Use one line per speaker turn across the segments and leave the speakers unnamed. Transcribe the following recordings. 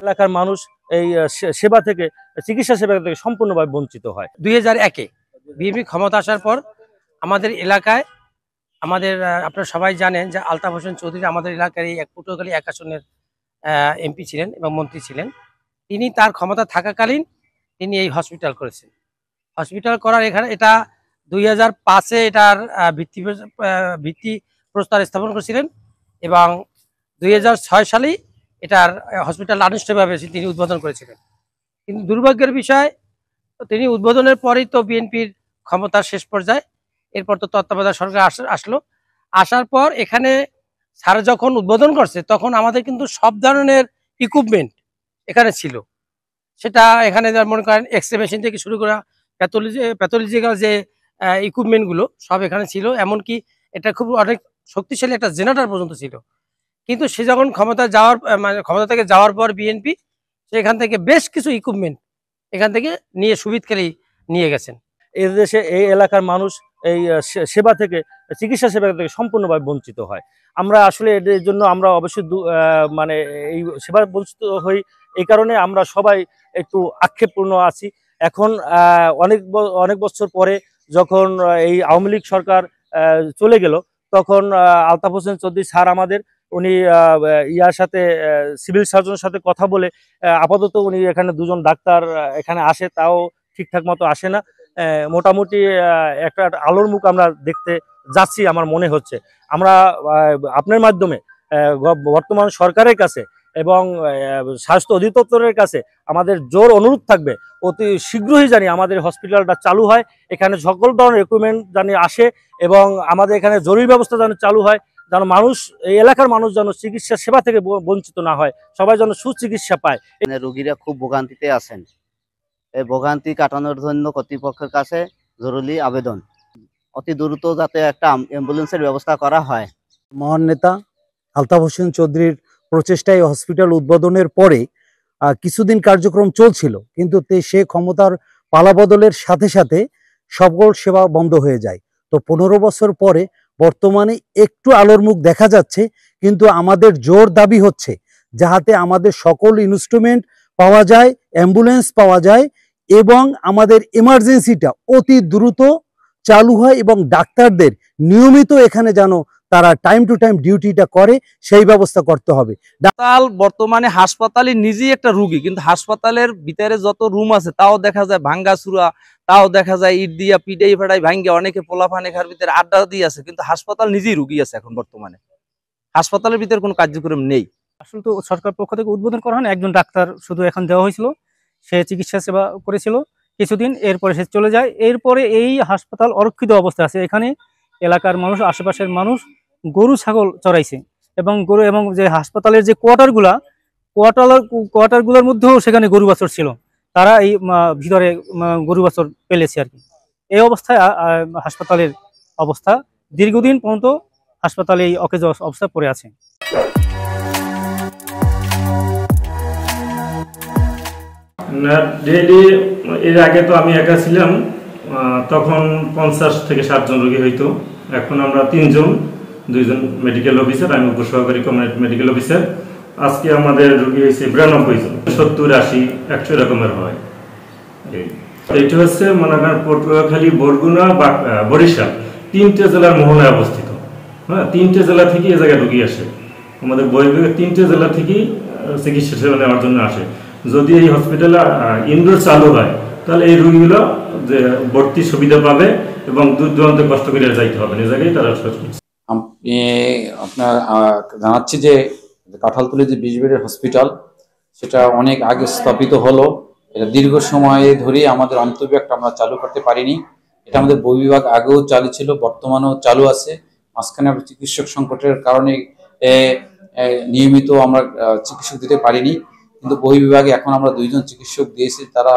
এলাকার মানুষ এই সেবা থেকে, চিকিৎসা সেবা থেকে সম্পূর্ণভাবে বঞ্চিত হয়।
2001-এ বিএনপি ক্ষমতা আসার পর আমাদের এলাকায় আপনারা সবাই জানেন যে আলতাফ হোসেন চৌধুরী আমাদের এলাকার এই পটুয়াখালী 1 আসনের এমপি ছিলেন এবং মন্ত্রী ছিলেন। তিনি তার ক্ষমতা থাকাকালীন তিনি এই হসপিটাল করেছেন। হসপিটাল করার এটা 2005-এ এটার ভিত্তি প্রস্তর স্থাপন করেছিলেন এবং 2006 সালেই এটার হসপিটাল আনুষ্ঠানিকভাবে তিনি উদ্বোধন করেছিলেন। কিন্তু দুর্ভাগ্যের বিষয়, তিনি উদ্বোধনের পরেই তো বিএনপির ক্ষমতার শেষ পর্যায়ে, এরপর তো তত্ত্বাবধায়ক সরকার আসলো। আসার পর এখানে স্যার যখন উদ্বোধন করছে তখন আমাদের কিন্তু সব ধরনের ইকুইপমেন্ট এখানে ছিল। সেটা এখানে মনে করেন এক্সরে মেশিন থেকে শুরু করা প্যাথোলজিক্যাল যে ইকুইপমেন্টগুলো সব এখানে ছিল। এমনকি এটা খুব অনেক শক্তিশালী একটা জেনারেটর পর্যন্ত ছিল। কিন্তু সে যখন ক্ষমতা থেকে যাওয়ার পর বিএনপি সেখান থেকে বেশ কিছু ইকুইপমেন্ট এখান থেকে নিয়ে সুবিধকারী নিয়ে গেছেন।
এই দেশে এই এলাকার মানুষ এই সেবা থেকে, চিকিৎসা সেবা থেকে সম্পূর্ণভাবে বঞ্চিত হয়। আমরা আসলে এর জন্য আমরা অবশ্যই মানে এই সেবা বঞ্চিত হই। এই কারণে আমরা সবাই একটু আক্ষেপপূর্ণ আছি। এখন অনেক বছর পরে যখন এই আওয়ামী লীগ সরকার চলে গেল, তখন আলতাফ হোসেন চৌধুরী স্যার উনি ইয়ার সাথে সিভিল সার্জনের সাথে কথা বলে আপাতত উনি এখানে 2 জন ডাক্তার এখানে আসে, তাও ঠিকঠাক মতো আসে না। মোটামুটি একটা আলোর মুখ আমরা দেখতে যাচ্ছি আমার মনে হচ্ছে। আমরা আপনার মাধ্যমে বর্তমান সরকারের কাছে এবং স্বাস্থ্য অধিদপ্তরের কাছে আমাদের জোর অনুরোধ থাকবে, অতি শীঘ্রই জানি আমাদের হসপিটালটা চালু হয়, এখানে সকল ধরনের ইকুইপমেন্ট জানি আসে এবং আমাদের এখানে জরুরি ব্যবস্থা যেন চালু হয়, যেন মানুষ, এই এলাকার মানুষ যেন চিকিৎসা সেবা থেকে বঞ্চিত না হয়, সবাই যেন সুচিকিৎসা পায়।
রোগীরা খুব ভোগান্তিতে আছেন। এই ভোগান্তি কাটানোর জন্য কর্তৃপক্ষের কাছে জরুরি আবেদন, অতি দ্রুত যাতে একটা অ্যাম্বুলেন্সের ব্যবস্থা করা হয়।
মহান নেতা আলতাফ হোসেন চৌধুরীর প্রচেষ্টায় হসপিটাল উদ্বোধনের পরে কিছুদিন কার্যক্রম চলছিল, কিন্তু সে ক্ষমতার পালাবদলের সাথে সাথে সকল সেবা বন্ধ হয়ে যায়। তো 15 বছর পরে বর্তমানে একটু আলোর মুখ দেখা যাচ্ছে, কিন্তু আমাদের জোর দাবি হচ্ছে যাতে আমাদের সকল ইনস্ট্রুমেন্ট পাওয়া যায়, অ্যাম্বুলেন্স পাওয়া যায় এবং আমাদের এমার্জেন্সিটা অতি দ্রুত চালু হয় এবং ডাক্তারদের নিয়মিত এখানে যেন তারা টাইম টু টাইম ডিউটিটা করে, সেই ব্যবস্থা করতে হবে।
বর্তমানে হাসপাতালে নিজেই একটা রুগী, কিন্তু হাসপাতালের ভিতরে যত রুম আছে তাও দেখা যায় ভাঙ্গা চুরা, তাও দেখা যায় ইট দিয়া পিটাই ফাটাই ভাঙ্গে, অনেকে পোলাপান এখার ভিতরে আড্ডা দিয়ে আছে, কিন্তু হাসপাতাল নিজেই রুগী আছে। এখন বর্তমানে হাসপাতালের ভিতরে কোনো কার্যক্রম নেই।
আসলে তো সরকার পক্ষ থেকে উদ্বোধন করা হয় না, একজন ডাক্তার শুধু এখন দেওয়া হয়েছিল, সে চিকিৎসা সেবা করেছিল কিছুদিন, এরপরে সে চলে যায়। এরপরে এই হাসপাতাল অরক্ষিত অবস্থায় আছে। এখানে এলাকার মানুষ, আশেপাশের মানুষ গরু ছাগল চড়াইছে এবং যে হাসপাতালের যে কোয়ার্টারগুলোর মধ্যেও সেখানে গরু বাছর ছিল, তারা এই ভিতরে গরু বাছর পেলেছে আর কি। এই অবস্থায় হাসপাতালের অবস্থা দীর্ঘদিন পর্যন্ত হাসপাতালে এই অকেজ অবস্থায় পড়ে আছে।
ডেইলি এর আগে তো আমি একা ছিলাম, তখন 50 থেকে 60 জন রোগী হইতো। এখন আমরা 3 জন, 2 জন মেডিকেল অফিসার, আমি উপসহকারী কমিউনিটি মেডিকেল অফিসার। আজকে আমাদের রোগী হয়েছে 92 জন, 70, 80, 100 রকমের হয়। এইটা হচ্ছে মনে করেন পটুয়াখালী, বরগুনা, বরিশাল 3টে জেলার মোহনায় অবস্থিত। হ্যাঁ, 3টে জেলা থেকে এই জায়গায় রোগী আসে। আমাদের বহির্বিভাগে 3টে জেলা থেকেই চিকিৎসা সেবা নেওয়ার জন্য আসে। যদি এই হসপিটালে ইনডোর চালু হয় তাহলে এই রোগীগুলো যে ভর্তি সুবিধা পাবে এবং দূর দূরান্তে কষ্ট করে যাইতে হবে না, এই জায়গায় তারা।
আমি আপনার জানাচ্ছি যে কাঁঠালতলী যে 20 বেডের হসপিটাল, সেটা অনেক আগে স্থাপিত হলো। এটা দীর্ঘ সময় ধরে আমাদের অন্তর্বিভাগটা আমরা চালু করতে পারিনি। এটা আমাদের বহির্বিভাগ আগেও চালু ছিল, বর্তমানেও চালু আছে। মাঝখানে চিকিৎসক সংকটের কারণে নিয়মিত আমরা চিকিৎসক দিতে পারিনি, কিন্তু বহির্বিভাগে এখন আমরা 2 জন চিকিৎসক দিয়েছি, তারা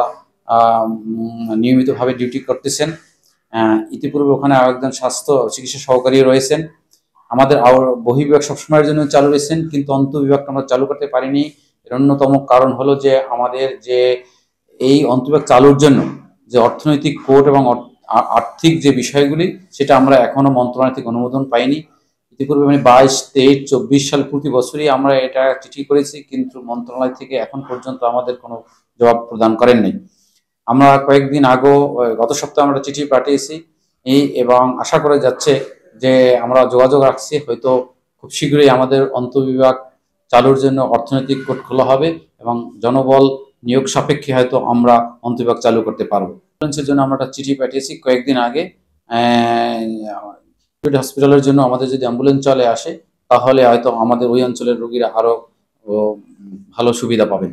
নিয়মিতভাবে ডিউটি করতেছেন। ইতিপূর্বে ওখানে আরো একজন স্বাস্থ্য চিকিৎসা সহকারী রয়েছেন। আমাদের বহির্বিভাগ সবসময়ের জন্য চালু রয়েছেন, কিন্তু অন্তর্বিভাগটা আমরা চালু করতে পারিনি। এর অন্যতম কারণ হলো যে আমাদের যে এই অন্তর্বিভাগ চালুর জন্য যে অর্থনৈতিক কোড এবং আর্থিক যে বিষয়গুলি, সেটা আমরা এখনো মন্ত্রণালয় থেকে অনুমোদন পাইনি। ইতিপূর্বে মানে 22, 23, 24 সাল প্রতি বছরই আমরা এটা চিঠি করেছি, কিন্তু মন্ত্রণালয় থেকে এখন পর্যন্ত আমাদের কোনো জবাব প্রদান করেননি। আমরা কয়েকদিন আগেও গত সপ্তাহে আমরা চিঠি পাঠিয়েছি এবং আশা করা যাচ্ছে যে আমরা যোগাযোগ রাখছি, হয়তো খুব শীঘ্রই আমাদের অন্তঃবিভাগ চালুর জন্য অর্থনৈতিক কোড খোলা হবে এবং জনবল নিয়োগ সাপেক্ষে হয়তো আমরা অন্তঃবিভাগ চালু করতে পারবো। অ্যাম্বুলেন্সের জন্য আমরা একটা চিঠি পাঠিয়েছি কয়েকদিন আগে। হসপিটালের জন্য আমাদের যদি অ্যাম্বুলেন্স চলে আসে তাহলে হয়তো আমাদের ওই অঞ্চলের রোগীরা আরো ভালো সুবিধা পাবেন।